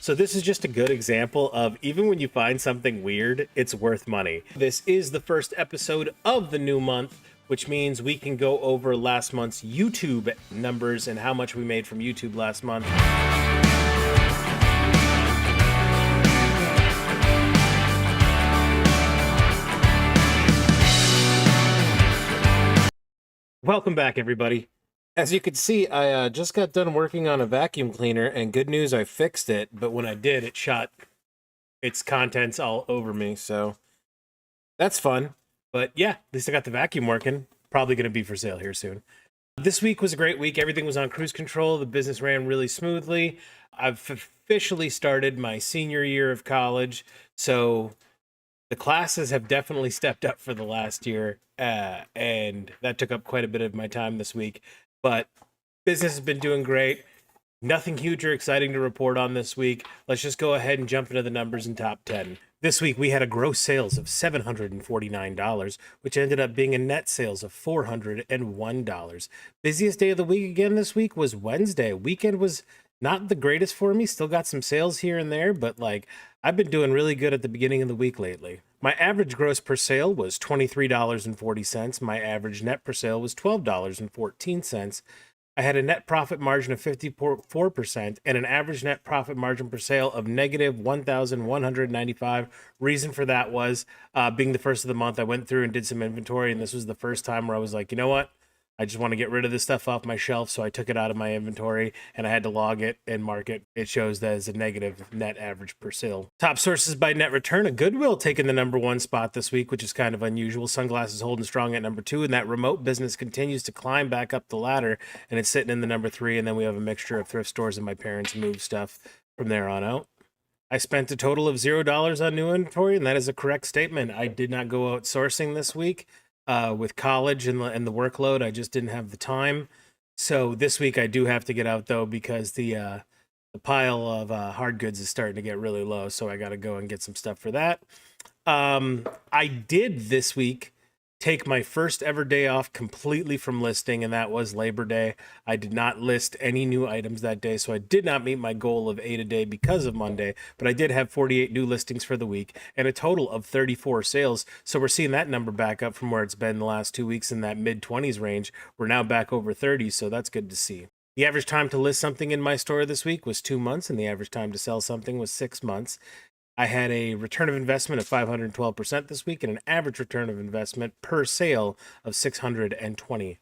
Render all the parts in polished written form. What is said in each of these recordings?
So this is just a good example of even when you find something weird, it's worth money. This is the first episode of the new month, which means we can go over last month's YouTube numbers and how much we made from YouTube last month. Welcome back, everybody. As you can see, I just got done working on a vacuum cleaner, and good news, I fixed it, but when I did, it shot its contents all over me, so that's fun. But yeah, at least I got the vacuum working. Probably going to be for sale here soon. This week was a great week. Everything was on cruise control. The business ran really smoothly. I've officially started my senior year of college, so the classes have definitely stepped up for the last year, and that took up quite a bit of my time this week. But business has been doing great. Nothing huge or exciting to report on this week. Let's just go ahead and jump into the numbers in top 10. This week, we had a gross sales of $749, which ended up being a net sales of $401. Busiest day of the week again this week was Wednesday. Weekend was not the greatest for me. Still got some sales here and there, but I've been doing really good at the beginning of the week lately. My average gross per sale was $23.40. My average net per sale was $12.14. I had a net profit margin of 54% and an average net profit margin per sale of negative 1,195. Reason for that was being the first of the month, I went through and did some inventory, and this was the first time where I was like, you know what? I just want to get rid of this stuff off my shelf, so I took it out of my inventory, and I had to log it and mark it. It shows that as a negative net average per sale. Top sources by net return, a Goodwill taking the number one spot this week, which is kind of unusual. Sunglasses holding strong at number 2, and that remote business continues to climb back up the ladder, and it's sitting in the number 3, and then we have a mixture of thrift stores and my parents moved stuff from there on out. I spent a total of $0 on new inventory, and that is a correct statement. I did not go out sourcing this week. With college and the workload, I just didn't have the time. So this week I do have to get out though, because the pile of hard goods is starting to get really low. So I got to go and get some stuff for that. I did this week take my first ever day off completely from listing, and that was Labor Day. I did not list any new items that day, so I did not meet my goal of 8 a day because of Monday, but I did have 48 new listings for the week and a total of 34 sales. So we're seeing that number back up from where it's been the last 2 weeks in that mid-20s range. We're now back over 30, so that's good to see. The average time to list something in my store this week was 2 months, and the average time to sell something was 6 months. I had a return of investment of 512% this week and an average return of investment per sale of 621%.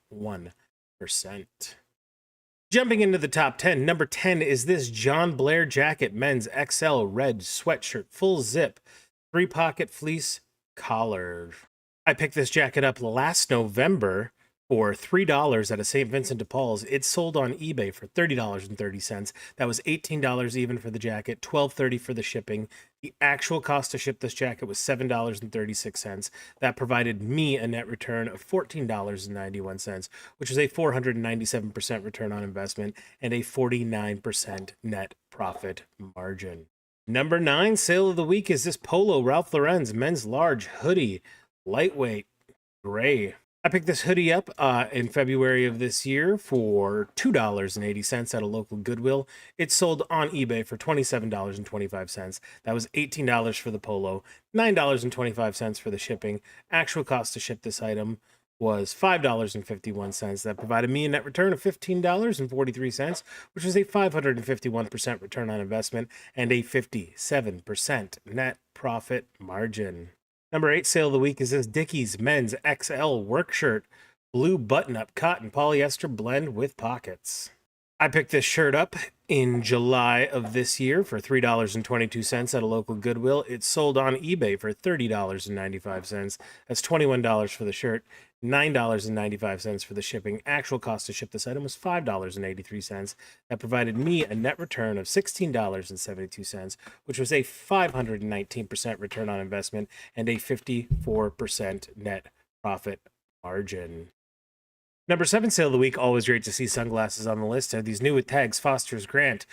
Jumping into the top 10, number 10 is this John Blair jacket, men's XL red sweatshirt, full zip, 3-pocket fleece collar. I picked this jacket up last November for $3 at a St. Vincent de Paul's. It sold on eBay for $30.30. That was $18 even for the jacket, $12.30 for the shipping. The actual cost to ship this jacket was $7.36. That provided me a net return of $14.91, which was a 497% return on investment and a 49% net profit margin. Number 9 sale of the week is this Polo Ralph Lauren's men's large hoodie, lightweight, gray. I picked this hoodie up in February of this year for $2.80 at a local Goodwill. It sold on eBay for $27.25. That was $18 for the polo, $9.25 for the shipping. Actual cost to ship this item was $5.51. That provided me a net return of $15.43, which was a 551% return on investment and a 57% net profit margin. Number 8 sale of the week is this Dickies men's XL work shirt, blue button-up cotton polyester blend with pockets. I picked this shirt up in July of this year for $3.22 at a local Goodwill. It sold on eBay for $30.95. That's $21 for the shirt, $9.95 for the shipping. Actual cost to ship this item was $5.83. That provided me a net return of $16.72, which was a 519% return on investment and a 54% net profit margin. Number 7 sale of the week, always great to see sunglasses on the list, are these new with tags, Foster's Grant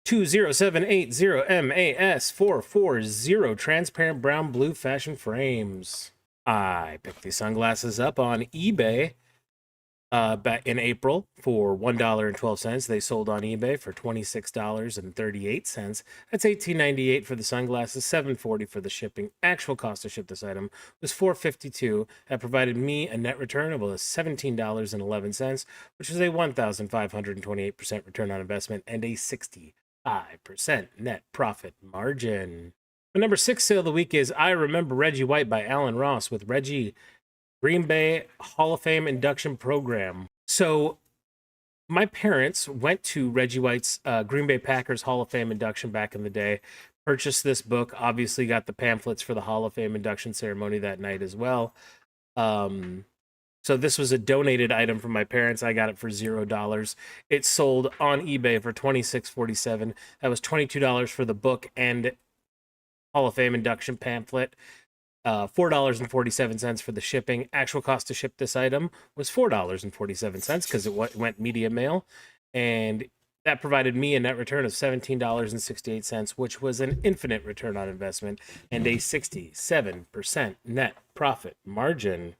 20780MAS440 transparent brown blue fashion frames. I picked these sunglasses up on eBay back in April for $1.12. They sold on eBay for $26.38. That's $18.98 for the sunglasses, $7.40 for the shipping. Actual cost to ship this item was $4.52. That provided me a net return of $17.11, which is a 1,528% return on investment and a 65% net profit margin. The number 6 sale of the week is I Remember Reggie White by Alan Ross with Reggie Green Bay Hall of Fame induction program. So my parents went to Reggie White's Green Bay Packers Hall of Fame induction back in the day, purchased this book, obviously got the pamphlets for the Hall of Fame induction ceremony that night as well. So this was a donated item from my parents. I got it for $0. It sold on eBay for $26.47. That was $22 for the book and Hall of Fame induction pamphlet. $4.47 for the shipping. Actual cost to ship this item was $4.47 because it went media mail. And that provided me a net return of $17.68, which was an infinite return on investment and a 67% net profit margin.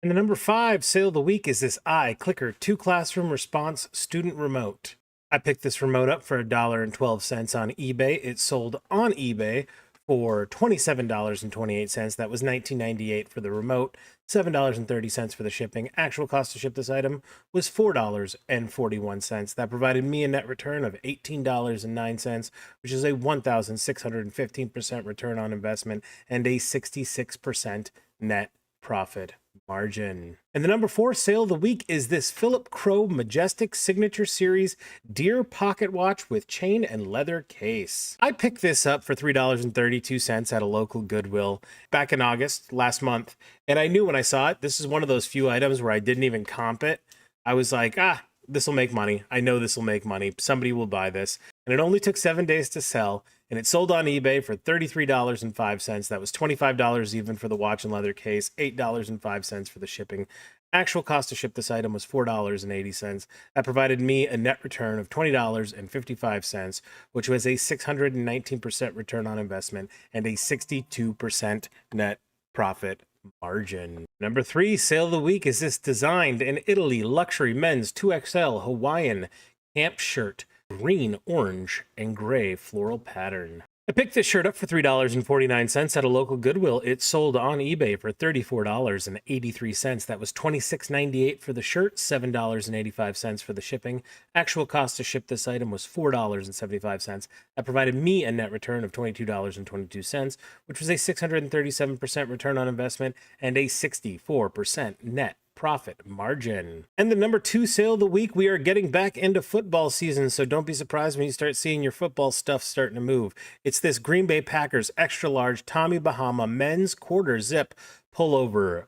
And the number 5 sale of the week is this iClicker 2 Classroom Response Student Remote. I picked this remote up for $1.12 on eBay. It sold on eBay for $27.28. That was $19.98 for the remote, $7.30 for the shipping. Actual cost to ship this item was $4.41. That provided me a net return of $18.09, which is a 1,615% return on investment and a 66% net profit margin. And the number 4 sale of the week is this Philip Crowe Majestic Signature Series Deer Pocket Watch with chain and leather case. I picked this up for $3.32 at a local Goodwill back in August last month. And I knew when I saw it, this is one of those few items where I didn't even comp it. I was like, this will make money. I know this will make money. Somebody will buy this. And it only took 7 days to sell. And it sold on eBay for $33.05. That was $25 even for the watch and leather case, $8.05 for the shipping. Actual cost to ship this item was $4.80. That provided me a net return of $20.55, which was a 619% return on investment and a 62% net profit margin. Number 3 sale of the week is this designed in Italy luxury men's 2XL Hawaiian camp shirt, green, orange, and gray floral pattern. I picked this shirt up for $3.49 at a local Goodwill. It sold on eBay for $34.83. That was $26.98 for the shirt, $7.85 for the shipping. Actual cost to ship this item was $4.75. That provided me a net return of $22.22, which was a 637% return on investment and a 64% net profit margin. And the number 2 sale of the week, we are getting back into football season, so don't be surprised when you start seeing your football stuff starting to move. It's this Green Bay Packers extra large Tommy Bahama men's quarter zip pullover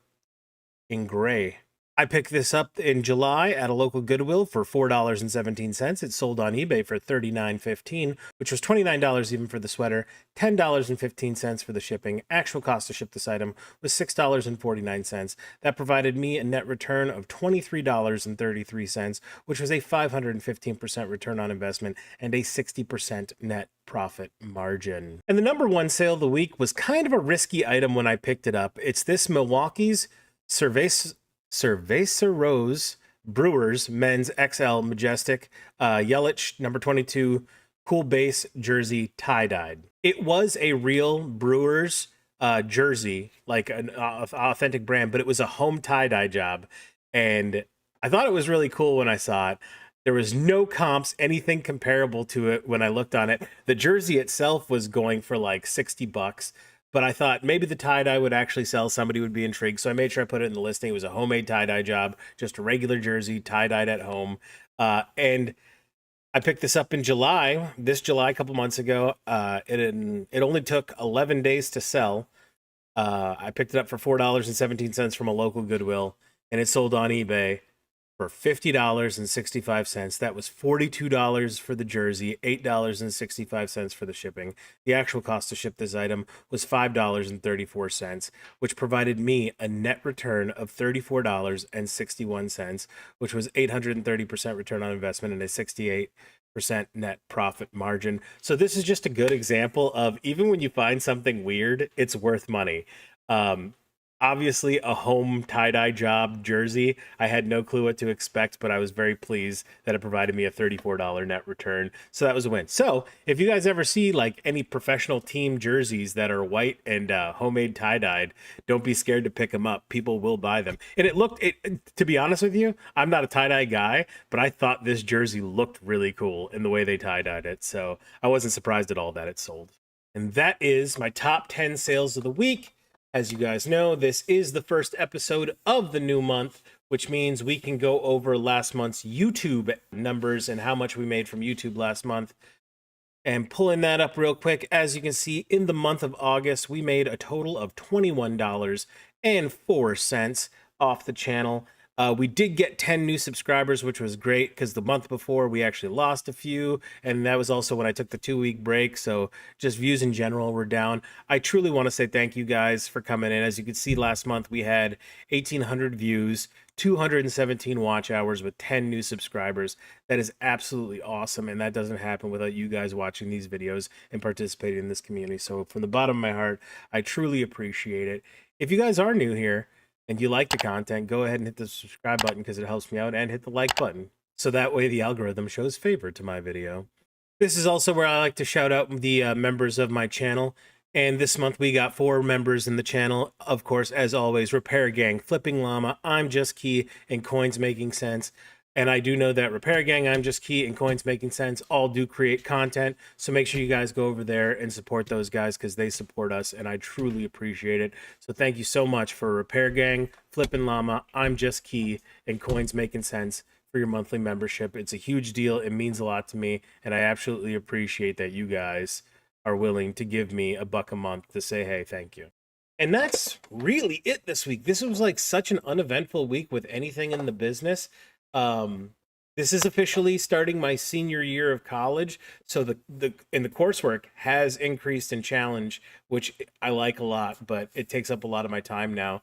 in gray. I picked this up in July at a local Goodwill for $4.17. It sold on eBay for $39.15, which was $29 even for the sweater, $10.15 for the shipping. Actual cost to ship this item was $6.49. That provided me a net return of $23.33, which was a 515% return on investment and a 60% net profit margin. And the number 1 sale of the week was kind of a risky item when I picked it up. It's this Milwaukee's Cerveza Rose Brewers men's XL Majestic Yelich number 22 cool base jersey tie-dyed. It was a real Brewers jersey, like an authentic brand, but it was a home tie-dye job. And I thought it was really cool when I saw it. There was no comps, anything comparable to it when I looked on it. The jersey itself was going for like $60. But I thought maybe the tie-dye would actually sell. Somebody would be intrigued. So I made sure I put it in the listing. It was a homemade tie-dye job, just a regular jersey, tie-dyed at home. And I picked this up in July, a couple months ago. It only took 11 days to sell. I picked it up for $4.17 from a local Goodwill, and it sold on eBay for $50.65. That was $42 for the jersey, $8.65 for the shipping. The actual cost to ship this item was $5.34, which provided me a net return of $34.61, which was 830% return on investment and a 68% net profit margin. So this is just a good example of even when you find something weird, it's worth money. Obviously a home tie-dye job jersey. I had no clue what to expect, but I was very pleased that it provided me a $34 net return. So that was a win. So if you guys ever see like any professional team jerseys that are white and homemade tie-dyed, don't be scared to pick them up. People will buy them. And to be honest with you, I'm not a tie-dye guy, but I thought this jersey looked really cool in the way they tie-dyed it. So I wasn't surprised at all that it sold. And that is my top 10 sales of the week. As you guys know, this is the first episode of the new month, which means we can go over last month's YouTube numbers and how much we made from YouTube last month. And pulling that up real quick, as you can see, in the month of August, we made a total of $21.04 off the channel. We did get 10 new subscribers, which was great because the month before we actually lost a few. And that was also when I took the 2-week break. So just views in general were down. I truly want to say thank you guys for coming in. As you can see, last month we had 1,800 views, 217 watch hours with 10 new subscribers. That is absolutely awesome. And that doesn't happen without you guys watching these videos and participating in this community. So from the bottom of my heart, I truly appreciate it. If you guys are new here, and you like the content, go ahead and hit the subscribe button because it helps me out, and hit the like button so that way the algorithm shows favor to my video. This is also where I like to shout out the members of my channel. And this month we got 4 members in the channel. Of course, as always, Repair Gang, Flipping Llama, I'm Just Key, and Coins Making Sense. And I do know that Repair Gang, I'm Just Key, and Coins Making Sense all do create content. So make sure you guys go over there and support those guys because they support us, and I truly appreciate it. So thank you so much for Repair Gang, Flippin' Llama, I'm Just Key, and Coins Making Sense for your monthly membership. It's a huge deal. It means a lot to me, and I absolutely appreciate that you guys are willing to give me $1 a month to say, hey, thank you. And that's really it this week. This was like such an uneventful week with anything in the business. This is officially starting my senior year of college, so the coursework has increased in challenge, which I like a lot, but it takes up a lot of my time now.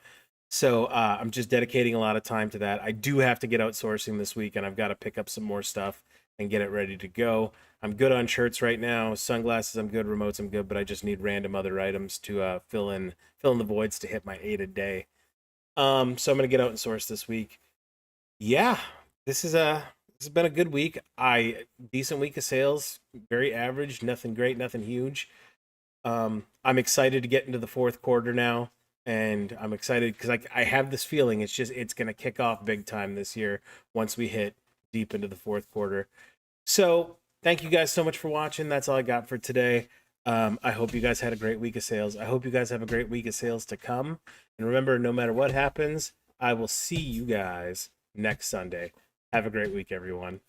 So I'm just dedicating a lot of time to that. I do have to get outsourcing this week, and I've got to pick up some more stuff and get it ready to go. I'm good on shirts right now, sunglasses I'm good, remotes I'm good, but I just need random other items to fill in the voids to hit my 8 a day. So I'm gonna get out and source this week. Yeah, this has been a good week. Decent week of sales, very average, nothing great, nothing huge. I'm excited to get into the fourth quarter now, and I'm excited because I have this feeling it's gonna kick off big time this year once we hit deep into the fourth quarter. So thank you guys so much for watching. That's all I got for today. I hope you guys had a great week of sales. I hope you guys have a great week of sales to come. And remember, no matter what happens, I will see you guys next Sunday. Have a great week, everyone.